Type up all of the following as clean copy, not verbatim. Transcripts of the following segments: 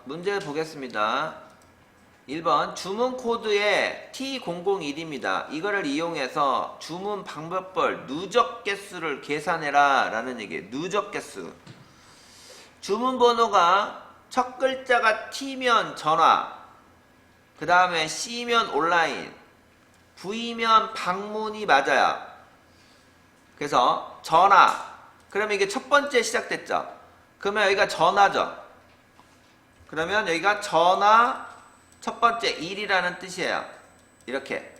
문제 보겠습니다. 1번 주문 코드에 T001입니다. 이거를 이용해서 주문 방법별 누적 개수를 계산해라 라는 얘기예요. 누적 개수. 주문 번호가 첫 글자가 T면 전화, 그 다음에 C면 온라인, V면 방문이 맞아요. 그래서 전화. 그러면 이게 첫 번째 시작됐죠. 그러면 여기가 전화죠. 그러면 여기가 전화 첫 번째 1이라는 뜻이에요. 이렇게.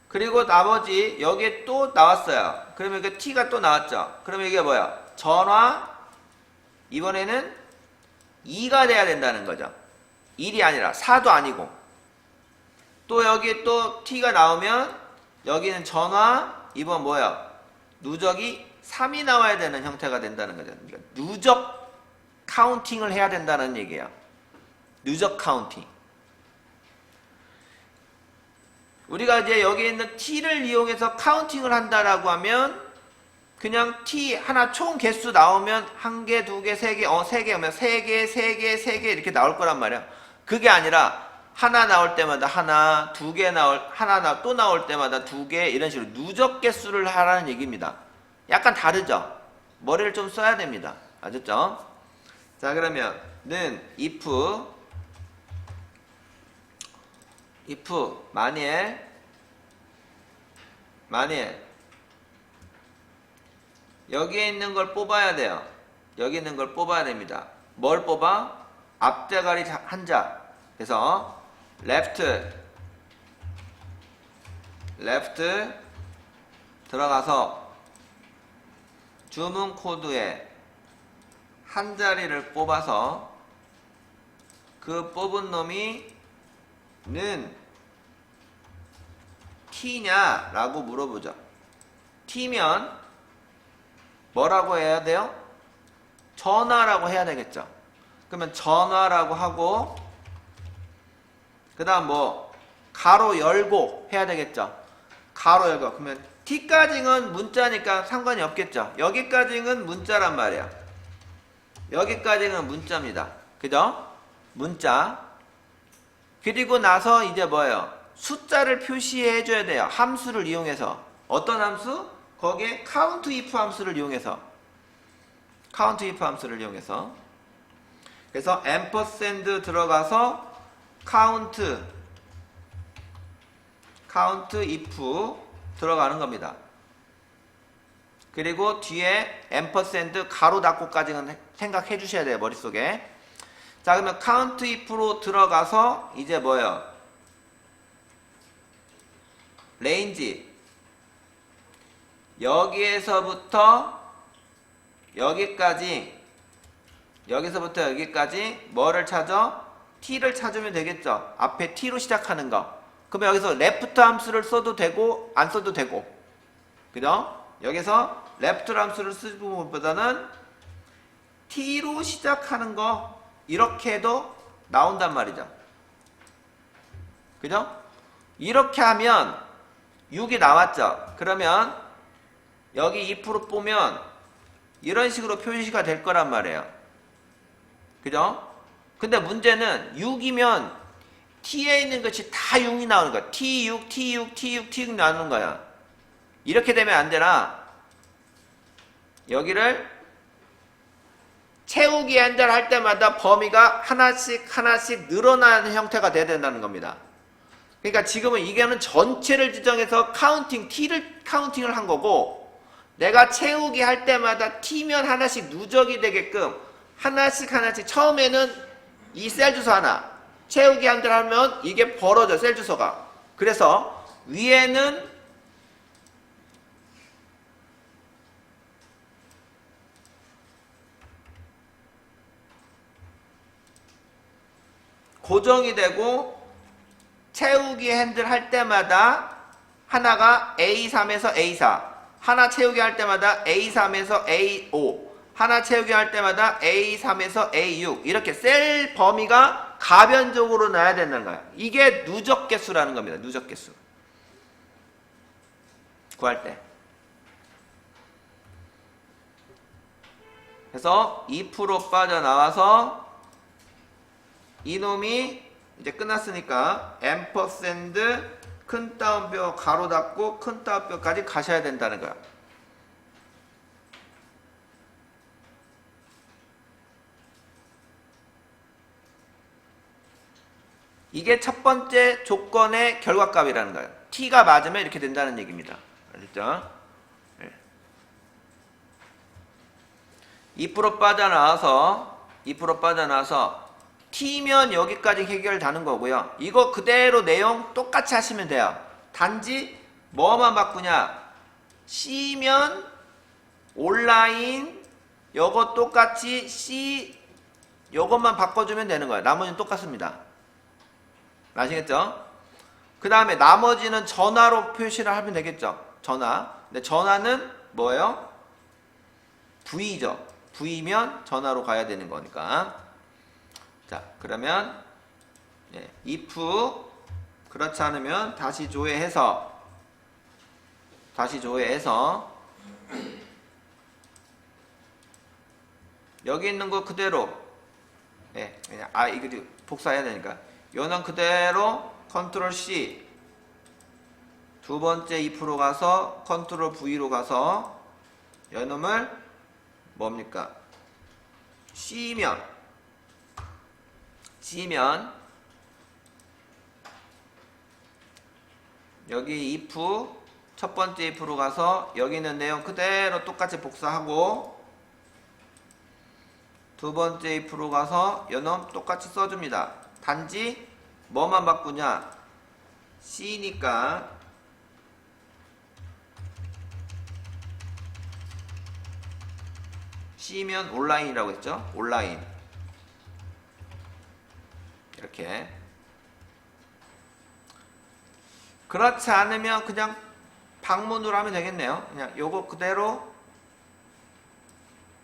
그리고 나머지 여기에 또 나왔어요. 그러면 여기 T가 또 나왔죠. 그러면 이게 뭐야? 전화 이번에는 2가 돼야 된다는 거죠. 1이 아니라 4도 아니고. 또 여기에 또 T가 나오면 여기는 전화 이번 뭐야? 누적이 3이 나와야 되는 형태가 된다는 거죠. 그러니까 누적 카운팅을 해야 된다는 얘기예요. 누적 카운팅. 우리가 이제 여기 있는 T를 이용해서 카운팅을 한다라고 하면 그냥 T 하나 총 개수 나오면 1개, 2개, 3개, 3개 오면 3개, 3개, 3개 이렇게 나올 거란 말이야. 그게 아니라 하나 나올 때마다 하나, 2개 또 나올 때마다 2개 이런 식으로 누적 개수를 하라는 얘기입니다. 약간 다르죠? 머리를 좀 써야 됩니다. 아셨죠? 자, 그러면 는 if 만일 여기에 있는 걸 뽑아야 돼요. 여기 있는 걸 뽑아야 됩니다. 뭘 뽑아? 앞대가리 한자. 그래서 left 들어가서 주문 코드에 한 자리를 뽑아서 그 뽑은 놈이 는 T냐 라고 물어보죠. T면 뭐라고 해야 돼요? 전화라고 해야 되겠죠. 그러면 전화라고 하고 그 다음 뭐 가로 열고 해야 되겠죠. 가로 열고. 그러면 T까지는 문자니까 상관이 없겠죠. 여기까지는 문자란 말이야. 여기까지는 문자입니다. 그죠? 문자. 그리고 나서 이제 뭐예요? 숫자를 표시해 줘야 돼요. 함수를 이용해서. 어떤 함수? 거기에 count if 함수를 이용해서. 그래서 ampersand 들어가서 count if 들어가는 겁니다. 그리고 뒤에 ampersand 가로 닫고까지는 생각해 주셔야 돼요. 머릿속에. 자, 그러면 count if로 들어가서 이제 뭐예요? range. 여기서부터 여기까지 뭐를 찾아? T를 찾으면 되겠죠. 앞에 T로 시작하는 거. 그러면 여기서 left 함수를 써도 되고 안 써도 되고. 그죠? 여기서 left 함수를 쓰는 것보다는 T로 시작하는 거 이렇게 해도 나온단 말이죠. 그죠? 이렇게 하면 6이 나왔죠. 그러면 여기 2% 보면 이런 식으로 표시가 될 거란 말이에요. 그죠? 근데 문제는 6이면 T에 있는 것이 다 6이 나오는 거야. T6 나오는 거야. 이렇게 되면 안 되나? 여기를 채우기 한자를 할 때마다 범위가 하나씩 늘어나는 형태가 돼야 된다는 겁니다. 그러니까 지금은 이게는 전체를 지정해서 T를 카운팅을 한 거고, 내가 채우기 할 때마다 T면 하나씩 누적이 되게끔 하나씩 처음에는 이 셀 주소 하나 채우기 한들 하면 이게 벌어져, 셀 주소가. 그래서 위에는 고정이 되고 채우기 핸들 할 때마다 하나가 A3에서 A4, 하나 채우기 할 때마다 A3에서 A5, 하나 채우기 할 때마다 A3에서 A6 이렇게 셀 범위가 가변적으로 나야 된다는 거야. 이게 누적 개수라는 겁니다. 누적 개수. 구할 때. 그래서 2% 빠져나와서 이놈이 이제 끝났으니까 앰퍼샌드 큰 따옴표 가로 닫고 큰 따옴표까지 가셔야 된다는 거야. 이게 첫 번째 조건의 결과값이라는 거예요. t가 맞으면 이렇게 된다는 얘기입니다. 알겠죠? 네. 2% 빠져나와서 t면 여기까지 해결되는 거고요. 이거 그대로 내용 똑같이 하시면 돼요. 단지 뭐만 바꾸냐? c면 온라인 요거 똑같이 c 요것만 바꿔주면 되는 거예요. 나머지는 똑같습니다. 아시겠죠? 그 다음에 나머지는 전화로 표시를 하면 되겠죠. 전화. 근데 전화는 뭐예요? V죠. V면 전화로 가야 되는 거니까. 자, 그러면 if 그렇지 않으면 다시 조회해서 여기 있는 거 그대로 그냥 이거 복사해야 되니까 요는 그대로 컨트롤 C 두 번째 if로 가서 컨트롤 V로 가서 요놈을 뭡니까? C면 여기 if 첫 번째 if로 가서 여기 있는 내용 그대로 똑같이 복사하고 두 번째 if로 가서 요놈 똑같이 써줍니다. 단지 뭐만 바꾸냐? C니까 C면 온라인이라고 했죠? 온라인 이렇게. 그렇지 않으면 그냥 방문으로 하면 되겠네요. 그냥 요거 그대로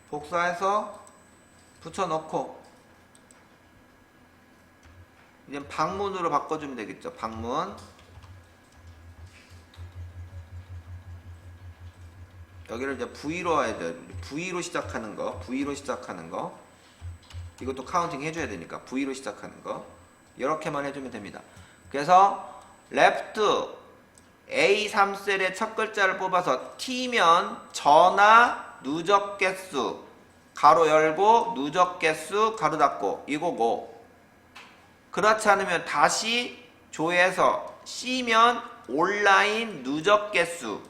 복사해서 붙여넣고 이제 방문으로 바꿔주면 되겠죠. 방문. 여기를 이제 V로 해야 돼. V로 시작하는 거. 이것도 카운팅 해줘야 되니까 V로 시작하는 거. 이렇게만 해주면 됩니다. 그래서 left A3셀의 첫 글자를 뽑아서 T면 전화 누적 개수 가로 열고 누적 개수 가로 닫고 이거고, 그렇지 않으면 다시 조회해서 C면 온라인 누적 개수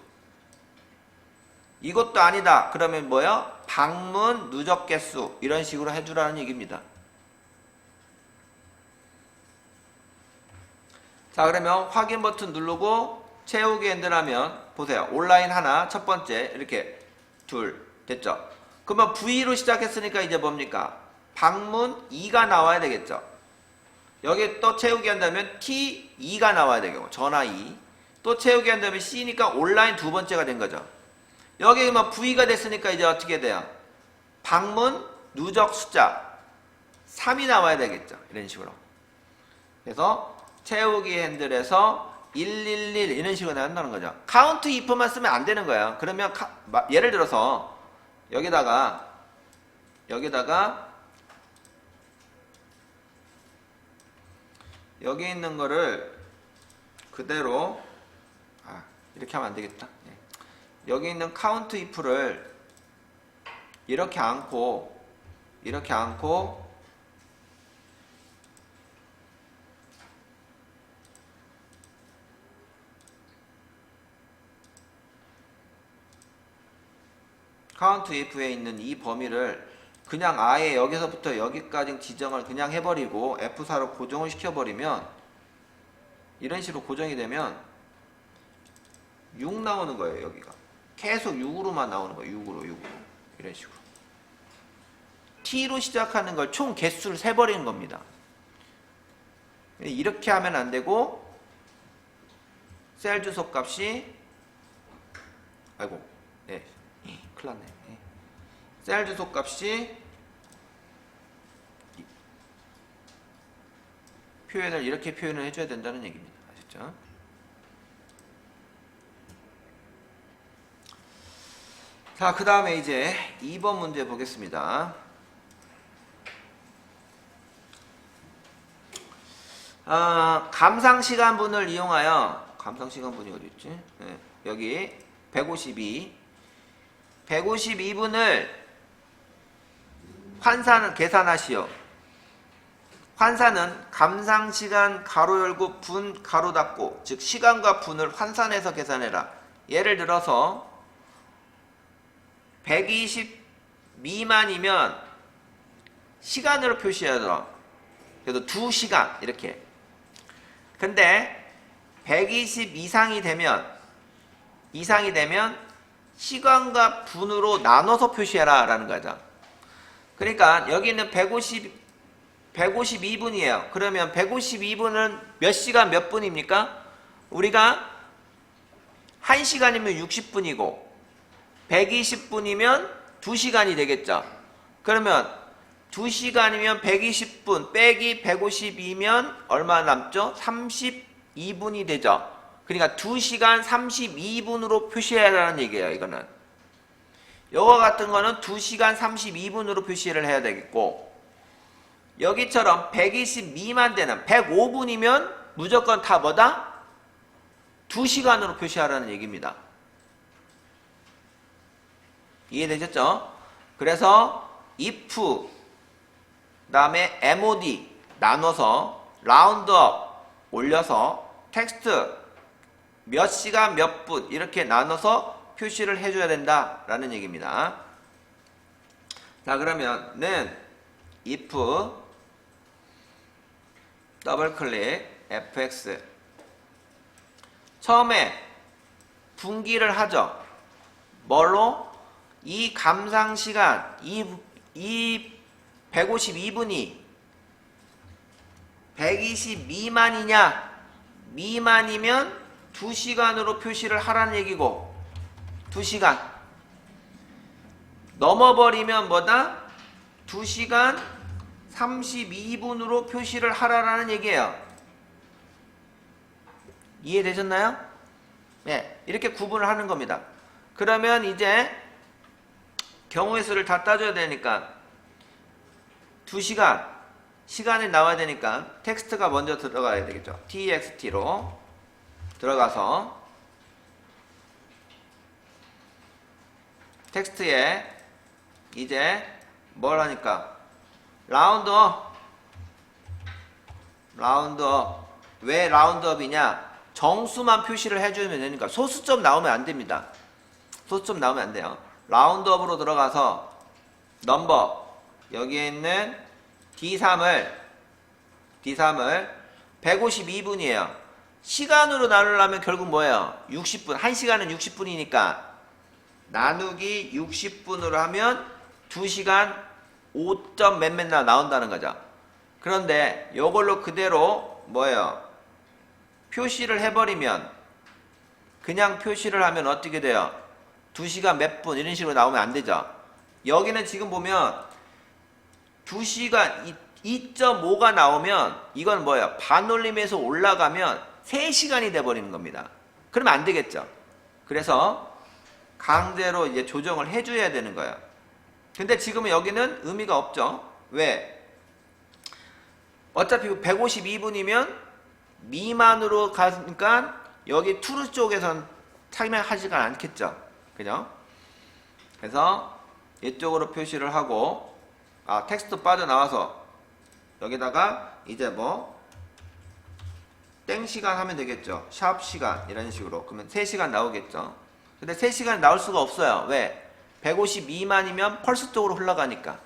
이것도 아니다. 그러면 뭐요? 방문 누적 개수 이런 식으로 해주라는 얘기입니다. 자, 그러면 확인 버튼 누르고 채우기 핸들하면 보세요. 온라인 하나 첫 번째 이렇게 둘 됐죠? 그러면 V로 시작했으니까 이제 뭡니까? 방문 2가 나와야 되겠죠? 여기 또 채우기 한다면 T2가 나와야 되겠고 전화 2 또 채우기 한다면 C니까 온라인 두 번째가 된 거죠. 여기 뭐 V가 됐으니까 이제 어떻게 돼요? 방문 누적 숫자 3이 나와야 되겠죠. 이런 식으로. 그래서 채우기 핸들에서 111 이런 식으로 나온다는 거죠. 카운트 if만 쓰면 안 되는 거예요. 그러면 예를 들어서 여기다가 여기 있는 거를 그대로 이렇게 하면 안 되겠다. 여기 있는 카운트 if를 이렇게 안고 카운트 if에 있는 이 범위를 그냥 아예 여기서부터 여기까지 지정을 그냥 해버리고 F4로 고정을 시켜버리면 이런 식으로 고정이 되면 6 나오는 거예요. 여기가 계속 6으로만 나오는 거예요. 6으로 이런 식으로 T로 시작하는 걸 총 개수를 세버리는 겁니다. 이렇게 하면 안 되고 셀 주소 값이 큰일 났네. 셀 주소 값이 표현을 이렇게 표현을 해줘야 된다는 얘기입니다. 아셨죠? 자, 그 다음에 이제 2번 문제 보겠습니다. 감상시간분을 이용하여 감상시간분이 어디 있지? 네, 여기 152분을 환산을 계산하시오. 환산은 감상시간 가로 열고 분 가로 닫고, 즉 시간과 분을 환산해서 계산해라. 예를 들어서 120 미만이면 시간으로 표시하더라. 그래도 2시간 이렇게. 근데 120 이상이 되면 시간과 분으로 나눠서 표시해라 라는 거죠. 그러니까 여기는 152분이에요. 그러면 152분은 몇 시간 몇 분입니까? 우리가 1시간이면 60분이고 120분이면 2시간이 되겠죠. 그러면 2시간이면 120분 빼기 152면 얼마 남죠? 32분이 되죠. 그러니까 2시간 32분으로 표시해라는 얘기예요. 이거는 요거 같은 거는 2시간 32분으로 표시를 해야 되겠고, 여기처럼 120 미만 되는 105분이면 무조건 다 뭐다? 2시간으로 표시하라는 얘기입니다. 이해되셨죠? 그래서 if 다음에 mod 나눠서 라운드업 올려서 텍스트 몇 시간 몇 분 이렇게 나눠서 표시를 해줘야 된다라는 얘기입니다. 자, 그러면은 if 더블 클릭 fx 처음에 분기를 하죠. 뭘로? 이 감상시간 이 152분이 120 미만이냐? 미만이면 2시간으로 표시를 하라는 얘기고, 2시간 넘어버리면 뭐다? 2시간 32분으로 표시를 하라는 얘기예요. 이해되셨나요? 네, 이렇게 구분을 하는 겁니다. 그러면 이제 경우의 수를 다 따져야 되니까 2시간 시간이 나와야 되니까 텍스트가 먼저 들어가야 되겠죠. txt로 들어가서 텍스트에 이제 뭘 하니까 라운드업. 왜 라운드업이냐? 정수만 표시를 해주면 되니까 소수점 나오면 안 됩니다. 소수점 나오면 안 돼요. 라운드업으로 들어가서 넘버 여기에 있는 D3을 152분이에요. 시간으로 나누려면 결국 뭐예요? 60분. 1시간은 60분이니까 나누기 60분으로 하면 2시간 5점 몇몇나 나온다는 거죠. 그런데 이걸로 그대로 뭐예요? 표시를 해버리면, 그냥 표시를 하면 어떻게 돼요? 2시간 몇 분 이런 식으로 나오면 안 되죠. 여기는 지금 보면 2시간 2.5가 나오면 이건 뭐예요? 반올림에서 올라가면 3시간이 돼버리는 겁니다. 그러면 안 되겠죠. 그래서 강제로 이제 조정을 해줘야 되는 거예요. 근데 지금은 여기는 의미가 없죠. 왜? 어차피 152분이면 미만으로 가니까 여기 true 쪽에선 참여하지가 않겠죠. 그죠? 그래서 이쪽으로 표시를 하고, 텍스트 빠져나와서 여기다가 이제 뭐 땡시간 하면 되겠죠. 샵 시간 이런 식으로. 그러면 3시간 나오겠죠. 근데 3시간 나올 수가 없어요. 왜? 150 미만이면 펄스 쪽으로 흘러가니까.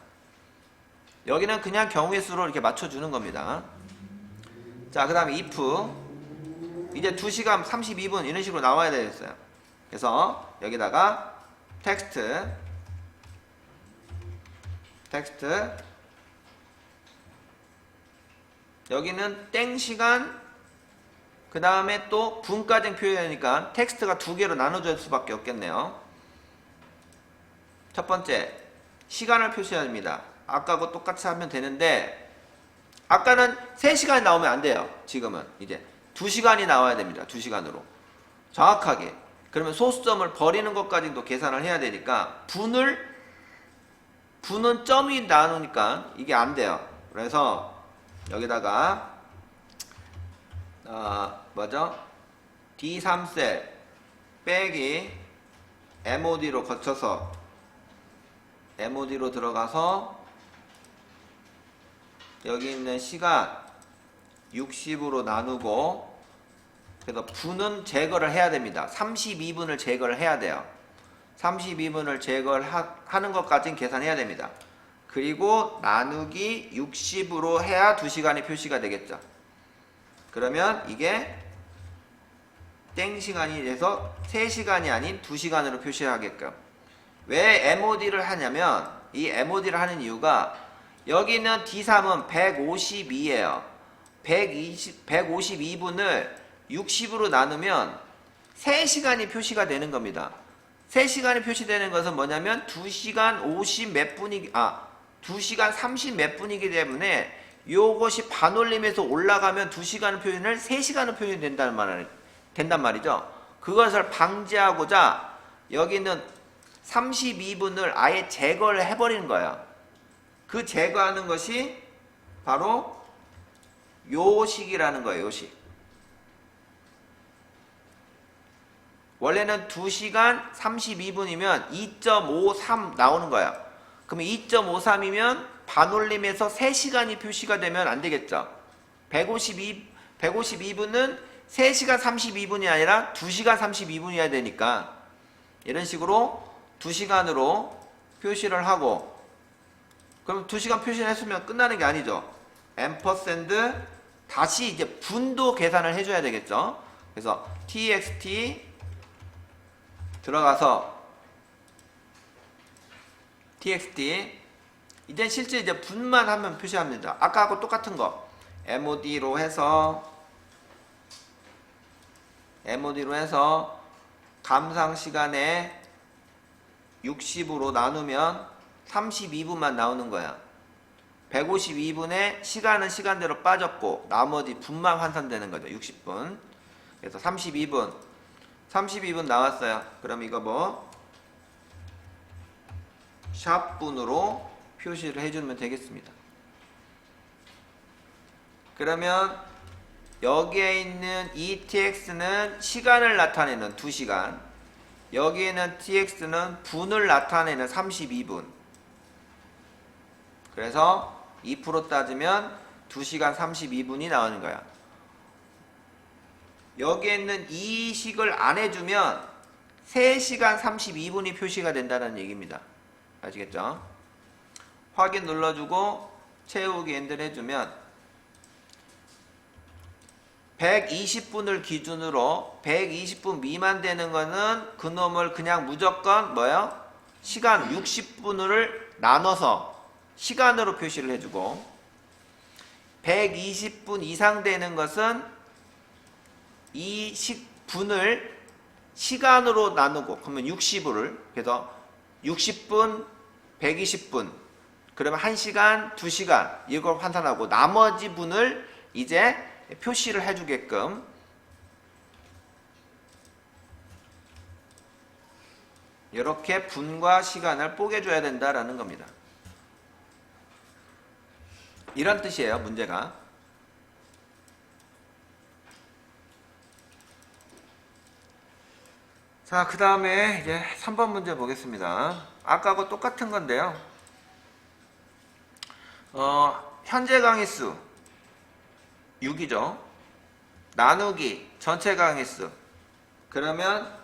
여기는 그냥 경우의 수로 이렇게 맞춰주는 겁니다. 자, 그 다음에 if 이제 2시간 32분 이런 식으로 나와야 되겠어요. 그래서 여기다가 텍스트 여기는 땡시간 그 다음에 또 분까지 표현하니까 텍스트가 2개로 나눠줄 수밖에 없겠네요. 첫 번째 시간을 표시합니다. 아까하고 똑같이 하면 되는데, 아까는 3시간이 나오면 안 돼요. 지금은 이제 2시간이 나와야 됩니다. 2시간으로 정확하게. 그러면 소수점을 버리는 것까지도 계산을 해야 되니까 분은 점이 나누니까 이게 안 돼요. 그래서 여기다가 뭐죠? D3셀 빼기 MOD로 거쳐서 MOD로 들어가서 여기 있는 시간 60으로 나누고, 그래서 분은 제거를 해야 됩니다. 32분을 제거를 해야 돼요. 32분을 제거를 하는 것까지는 계산해야 됩니다. 그리고 나누기 60으로 해야 2시간이 표시가 되겠죠. 그러면 이게 땡시간이 돼서 3시간이 아닌 2시간으로 표시하게끔. 왜 MOD를 하냐면, 이 MOD를 하는 이유가 여기는 D3은 152예요. 152분을 60으로 나누면 3시간이 표시가 되는 겁니다. 3시간이 표시되는 것은 뭐냐면 2시간 50 몇 분이 2시간 30 몇 분이기 때문에 요것이 반올림에서 올라가면 2시간 표현을 3시간을 표현이 된단 말이죠. 그것을 방지하고자 여기는 32분을 아예 제거를 해버리는 거예요. 그 제거하는 것이 바로 요식이라는 거예요. 요식. 원래는 2시간 32분이면 2.53 나오는 거야. 그러면 2.53이면 반올림에서 3시간이 표시가 되면 안 되겠죠. 152분은 3시간 32분이 아니라 2시간 32분이어야 되니까 이런 식으로 2시간으로 표시를 하고, 그럼 2시간 표시를 했으면 끝나는 게 아니죠. 앰퍼샌드 다시 이제 분도 계산을 해줘야 되겠죠. 그래서 txt 들어가서 txt 이제 실제 이제 분만 하면 표시합니다. 아까하고 똑같은 거 MOD로 해서 감상 시간에 60으로 나누면 32분만 나오는 거야. 152분에 시간은 시간대로 빠졌고 나머지 분만 환산되는 거죠. 60분. 그래서 32분 나왔어요. 그럼 이거 뭐 샵분으로 표시를 해주면 되겠습니다. 그러면 여기에 있는 이 tx는 시간을 나타내는 2시간, 여기에는 tx는 분을 나타내는 32분. 그래서 2% 따지면 2시간 32분이 나오는 거야. 여기에 있는 이 식을 안 해주면 3시간 32분이 표시가 된다는 얘기입니다. 아시겠죠? 확인 눌러주고 채우기 엔드를 해주면 120분을 기준으로 120분 미만 되는 거는 그놈을 그냥 무조건 뭐요? 시간 60분을 나눠서 시간으로 표시를 해주고, 120분 이상 되는 것은 이 분을 시간으로 나누고, 그러면 60을, 그래서 60분, 120분, 그러면 1시간, 2시간 이걸 환산하고 나머지 분을 이제 표시를 해주게끔 이렇게 분과 시간을 뽀개줘야 된다라는 겁니다. 이런 뜻이에요, 문제가. 자, 그 다음에 이제 3번 문제 보겠습니다. 아까하고 똑같은 건데요. 현재 강의수 6이죠. 나누기 전체 강의수. 그러면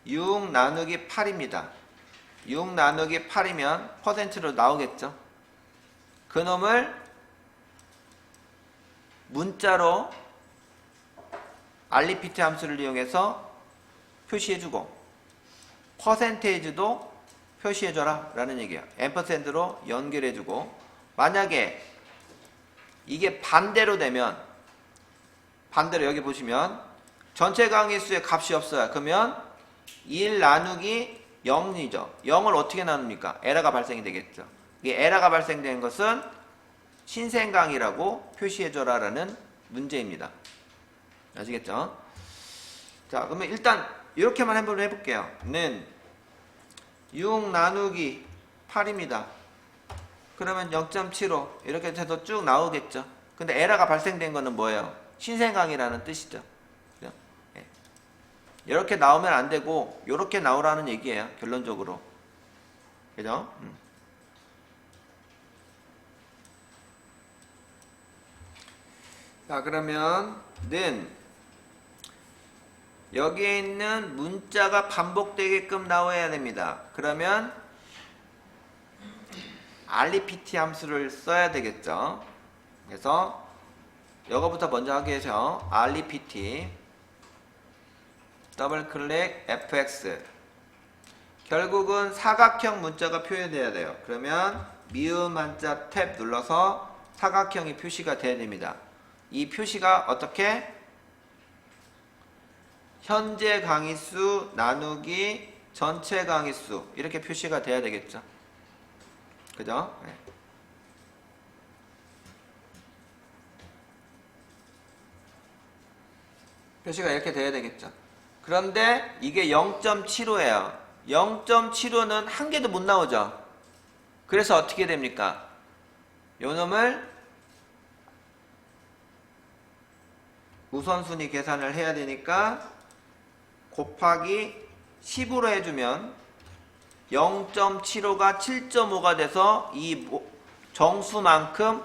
6 나누기 8입니다. 6 나누기 8이면 퍼센트로 나오겠죠. 그놈을 문자로 알리피트 함수를 이용해서 표시해주고, 퍼센테이지도 표시해줘라 라는 얘기예요. 앰퍼샌드로 연결해주고, 만약에 이게 반대로 되면, 반대로 여기 보시면 전체 강의수의 값이 없어요. 그러면 1 나누기 0이죠. 0을 어떻게 나눕니까? 에러가 발생이 되겠죠. 이 에러가 발생된 것은 신생강이라고 표시해줘라 라는 문제입니다. 아시겠죠? 자, 그러면 일단 이렇게만 한번 해볼게요. 는 6 나누기 8입니다. 그러면 0.75 이렇게 해서 쭉 나오겠죠. 근데 에러가 발생된 거는 뭐예요? 신생강이라는 뜻이죠. 그죠? 예. 이렇게 나오면 안 되고 이렇게 나오라는 얘기예요. 결론적으로. 그죠? 자, 그러면 는 여기에 있는 문자가 반복되게끔 나와야 됩니다. 그러면 rpt 함수를 써야 되겠죠. 그래서 이거부터 먼저 하게 해서 rpt 더블 클릭 fx 결국은 사각형 문자가 표현돼야 돼요. 그러면 미음 한자 탭 눌러서 사각형이 표시가 돼야 됩니다. 이 표시가 어떻게? 현재 강의수 나누기 전체 강의수 이렇게 표시가 돼야 되겠죠. 그죠? 네. 표시가 이렇게 돼야 되겠죠. 그런데 이게 0.75예요. 0.75는 한 개도 못 나오죠. 그래서 어떻게 됩니까? 요 놈을 우선순위 계산을 해야 되니까 곱하기 10으로 해주면 0.75가 7.5가 돼서 이 정수만큼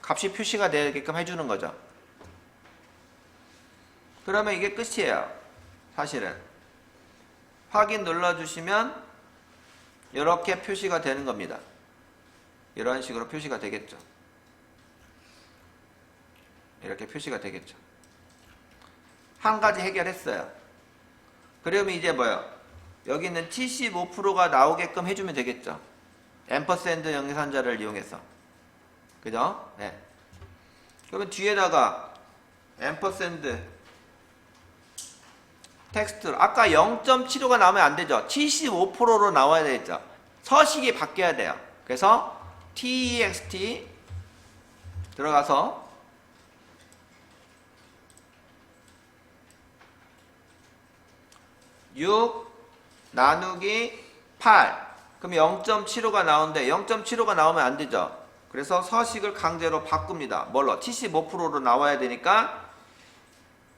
값이 표시가 되게끔 해주는 거죠. 그러면 이게 끝이에요. 사실은. 확인 눌러주시면 이렇게 표시가 되는 겁니다. 이런 식으로 표시가 되겠죠. 이렇게 표시가 되겠죠. 한 가지 해결했어요. 그러면 이제 뭐요? 여기 있는 75%가 나오게끔 해주면 되겠죠. 앰퍼샌드 영산자를 이용해서. 그죠? 네. 그러면 뒤에다가 앰퍼샌드 텍스트 아까 0.75가 나오면 안 되죠. 75%로 나와야 되겠죠. 서식이 바뀌어야 돼요. 그래서 text 들어가서 6 나누기 8 그럼 0.75가 나오는데 0.75가 나오면 안 되죠. 그래서 서식을 강제로 바꿉니다. 뭘로? 75%로 나와야 되니까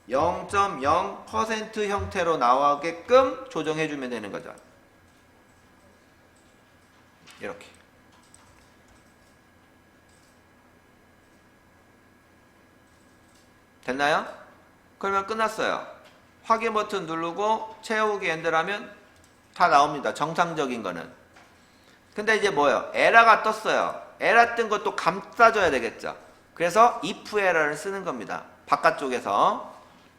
0.0% 형태로 나오게끔 조정해주면 되는 거죠. 이렇게. 됐나요? 그러면 끝났어요. 확인 버튼 누르고 채우기 엔드라면 다 나옵니다. 정상적인 거는. 근데 이제 뭐예요? 에러가 떴어요. 에러 뜬 것도 감싸줘야 되겠죠. 그래서 if 에러를 쓰는 겁니다. 바깥쪽에서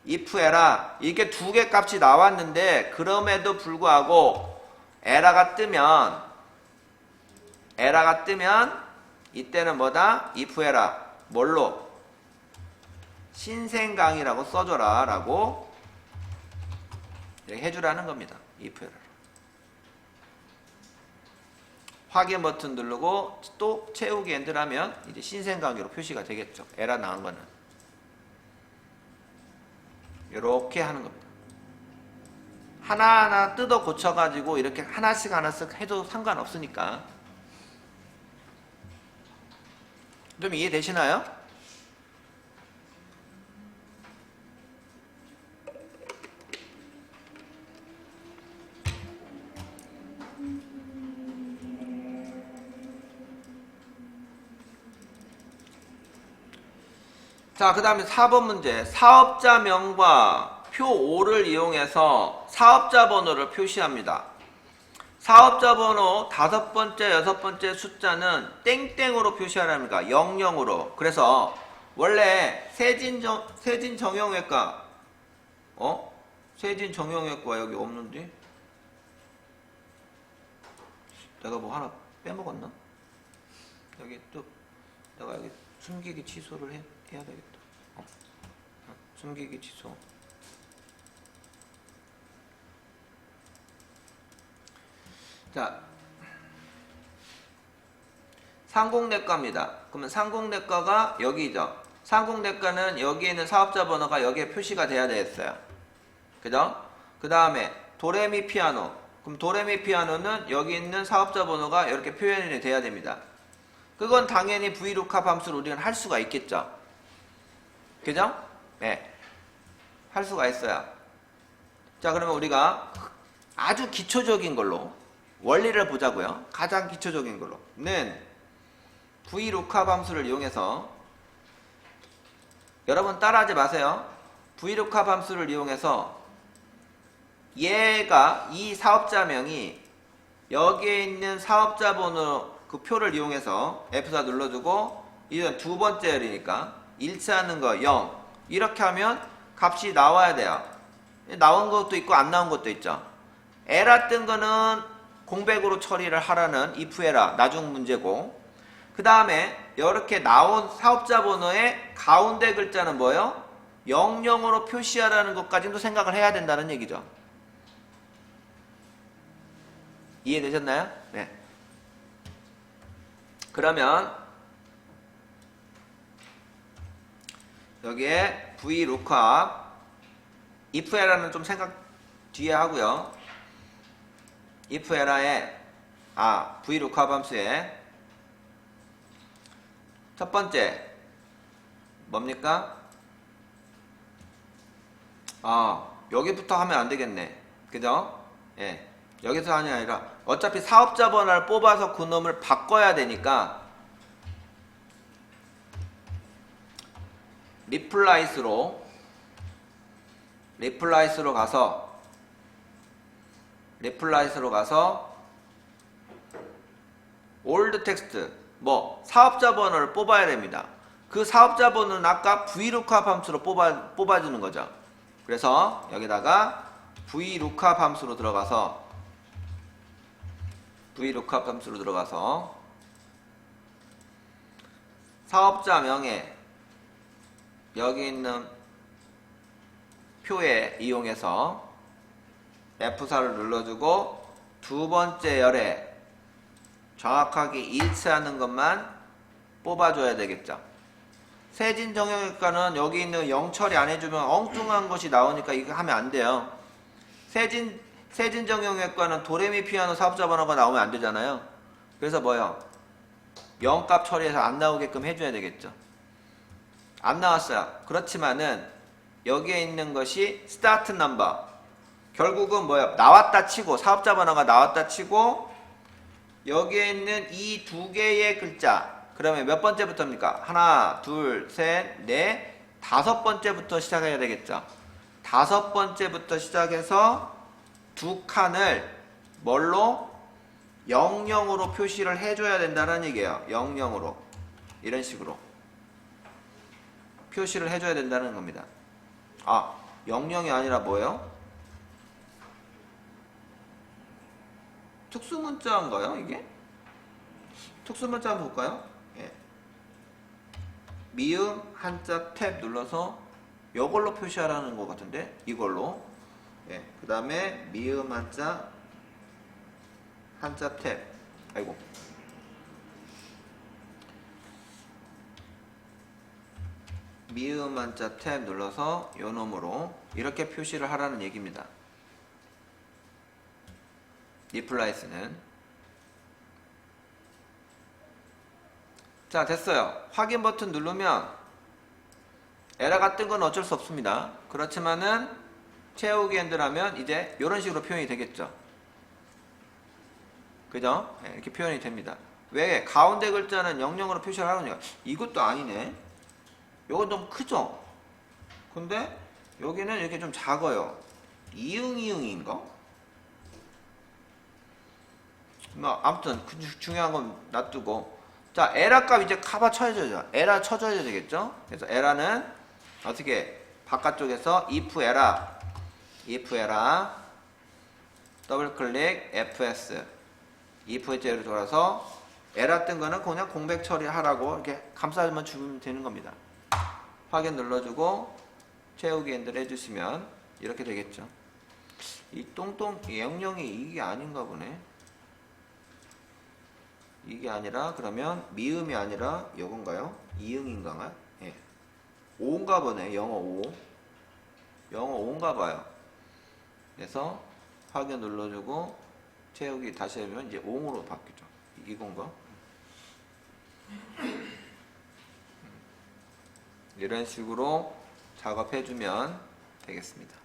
if 에러 이게 두 개 값이 나왔는데 그럼에도 불구하고 에러가 뜨면 이때는 뭐다? if 에러 뭘로? 신생강이라고 써줘라 라고 이렇게 해주라는 겁니다. if 에러 확인 버튼 누르고 또 채우기 엔드라면 이제 신생강의로 표시가 되겠죠. 에러 나온 거는 이렇게 하는 겁니다. 하나하나 뜯어 고쳐가지고 이렇게 하나씩 해도 상관없으니까. 좀 이해되시나요? 자, 그 다음에 4번 문제. 사업자명과 표 5를 이용해서 사업자 번호를 표시합니다. 사업자 번호 5번째, 6번째 숫자는 땡땡으로 표시하랍니다. 00으로. 그래서 원래 세진정형외과 세진정형외과 여기 없는데? 내가 뭐 하나 빼먹었나? 여기 또 내가 여기 숨기기 취소를 해야 되겠다. 숨기기 취소. 자, 상공내과입니다. 그러면 상공내과가 여기죠. 상공내과는 여기에 있는 사업자 번호가 여기에 표시가 돼야 되겠어요. 그죠? 그 다음에 도레미 피아노. 그럼 도레미 피아노는 여기 있는 사업자 번호가 이렇게 표현이 돼야 됩니다. 그건 당연히 VLOOKUP 함수로 우리는 할 수가 있겠죠. 그죠? 네, 할 수가 있어요. 자, 그러면 우리가 아주 기초적인 걸로 원리를 보자고요. 가장 기초적인 걸로는 VLOOKUP 함수를 이용해서, 여러분 따라하지 마세요. VLOOKUP 함수를 이용해서 얘가, 이 사업자명이 여기에 있는 사업자 번호 그 표를 이용해서 F4 눌러주고, 이건 두 번째 열이니까 일치하는 거 0 이렇게 하면 값이 나와야 돼요. 나온 것도 있고 안 나온 것도 있죠. 에라 뜬 거는 공백으로 처리를 하라는 if 에라 나중 문제고, 그 다음에 이렇게 나온 사업자 번호의 가운데 글자는 뭐예요? 00으로 표시하라는 것까지도 생각을 해야 된다는 얘기죠. 이해되셨나요? 네. 그러면 여기에 VLOOKUP if 에라는 좀 생각 뒤에 하고요. if 에라에 VLOOKUP 함수에 첫 번째 뭡니까? 여기부터 하면 안 되겠네. 그죠? 예. 여기서 하는 게 아니라 어차피 사업자 번호를 뽑아서 그놈을 바꿔야 되니까 리플라이스로 가서 올드 텍스트 뭐 사업자 번호를 뽑아야 됩니다. 그 사업자 번호는 아까 VLOOKUP 함수로 뽑아주는 거죠. 그래서 여기다가 VLOOKUP 함수로 들어가서 사업자 명에 여기 있는 표에 이용해서 F4를 눌러주고 두 번째 열에 정확하게 일치하는 것만 뽑아줘야 되겠죠. 세진 정형외과는 여기 있는 0 처리 안 해주면 엉뚱한 것이 나오니까 이거 하면 안 돼요. 세진 정형외과는 도레미 피아노 사업자 번호가 나오면 안 되잖아요. 그래서 뭐요? 0값 처리해서 안 나오게끔 해줘야 되겠죠. 안 나왔어요. 그렇지만은 여기에 있는 것이 스타트 넘버. 결국은 뭐예요? 나왔다 치고, 사업자 번호가 나왔다 치고 여기에 있는 이 두 개의 글자, 그러면 몇 번째부터입니까? 하나, 둘, 셋, 넷, 다섯 번째부터 시작해야 되겠죠. 다섯 번째부터 시작해서 두 칸을 뭘로? 00으로 표시를 해줘야 된다는 얘기예요. 00으로. 이런 식으로 표시를 해줘야 된다는 겁니다. 00이 아니라 뭐예요? 특수문자인가요, 이게? 특수문자 한번 볼까요? 예. 미음 한자 탭 눌러서 이걸로 표시하라는 것 같은데, 이걸로. 예. 그 다음에 미음 한자 탭. 아이고. 미음 한자 탭 눌러서 요 놈으로 이렇게 표시를 하라는 얘기입니다. 리플라이스는. 자, 됐어요. 확인 버튼 누르면 에러가 뜬 건 어쩔 수 없습니다. 그렇지만은 채우기 엔드라면 이제 이런 식으로 표현이 되겠죠. 그죠? 네, 이렇게 표현이 됩니다. 왜? 가운데 글자는 00으로 표시를 하느냐? 이것도 아니네. 요건 좀 크죠? 근데 여기는 이렇게 좀 작아요. 이응인가? 뭐 아무튼 중요한 건 놔두고, 자, 에라 값 이제 카바 쳐줘야죠. 에라 쳐줘야 되겠죠? 그래서 에라는 어떻게 바깥쪽에서 if 에라 더블 클릭 fs if 해제로 돌아서 에라 뜬 거는 그냥 공백 처리하라고 이렇게 감싸만 주면 되는 겁니다. 확인 눌러주고 채우기 엔드를 해주시면 이렇게 되겠죠. 이 똥똥 00이 이게 아닌가 보네. 이게 아니라 그러면 미음이 아니라 요건가요? 이응인가요? 예. 5인가 보네. 영어 5. 영어 5인가 봐요. 그래서 확인 눌러주고 채우기 다시 하면 이제 5으로 바뀌죠. 이건가? 이런 식으로 작업해 주면 되겠습니다.